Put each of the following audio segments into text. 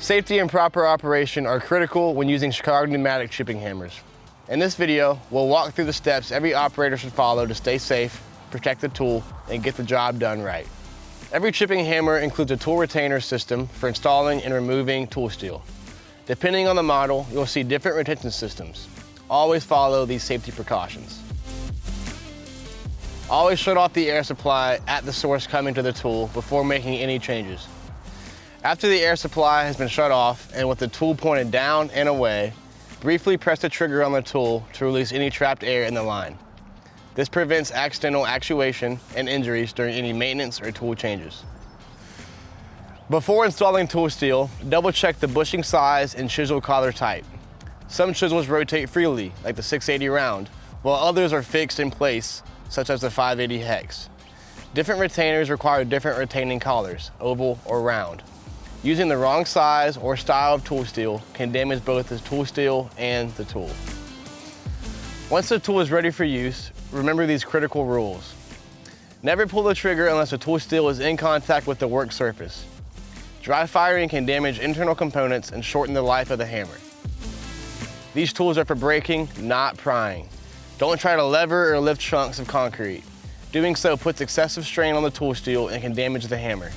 Safety and proper operation are critical when using Chicago Pneumatic chipping hammers. In this video, we'll walk through the steps every operator should follow to stay safe, protect the tool, and get the job done right. Every chipping hammer includes a tool retainer system for installing and removing tool steel. Depending on the model, you'll see different retention systems. Always follow these safety precautions. Always shut off the air supply at the source coming to the tool before making any changes. After the air supply has been shut off and with the tool pointed down and away, briefly press the trigger on the tool to release any trapped air in the line. This prevents accidental actuation and injuries during any maintenance or tool changes. Before installing tool steel, double check the bushing size and chisel collar type. Some chisels rotate freely, like the 680 round, while others are fixed in place, such as the 580 hex. Different retainers require different retaining collars, oval or round. Using the wrong size or style of tool steel can damage both the tool steel and the tool. Once the tool is ready for use, remember these critical rules. Never pull the trigger unless the tool steel is in contact with the work surface. Dry firing can damage internal components and shorten the life of the hammer. These tools are for braking, not prying. Don't try to lever or lift chunks of concrete. Doing so puts excessive strain on the tool steel and can damage the hammer.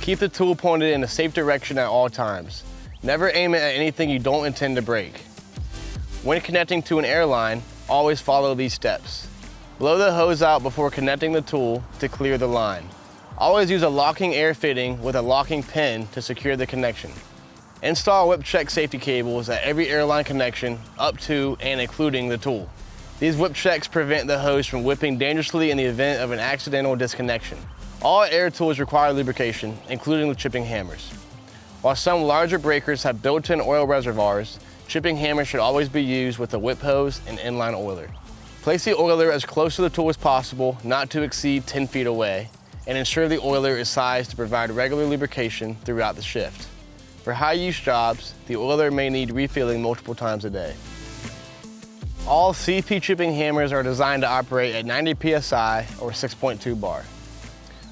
Keep the tool pointed in a safe direction at all times. Never aim it at anything you don't intend to break. When connecting to an air line, always follow these steps. Blow the hose out before connecting the tool to clear the line. Always use a locking air fitting with a locking pin to secure the connection. Install whip check safety cables at every airline connection up to and including the tool. These whip checks prevent the hose from whipping dangerously in the event of an accidental disconnection. All air tools require lubrication, including the chipping hammers. While some larger breakers have built-in oil reservoirs, chipping hammers should always be used with a whip hose and inline oiler. Place the oiler as close to the tool as possible, not to exceed 10 feet away, and ensure the oiler is sized to provide regular lubrication throughout the shift. For high-use jobs, the oiler may need refilling multiple times a day. All CP chipping hammers are designed to operate at 90 psi or 6.2 bar.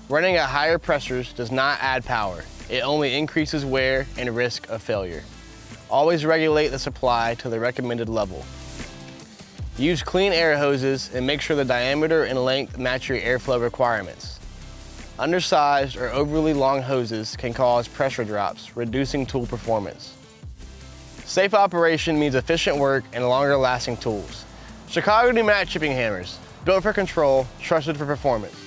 Running at higher pressures does not add power. It only increases wear and risk of failure. Always regulate the supply to the recommended level. Use clean air hoses and make sure the diameter and length match your airflow requirements. Undersized or overly long hoses can cause pressure drops, reducing tool performance. Safe operation means efficient work and longer lasting tools. Chicago Pneumatic chipping hammers, built for control, trusted for performance.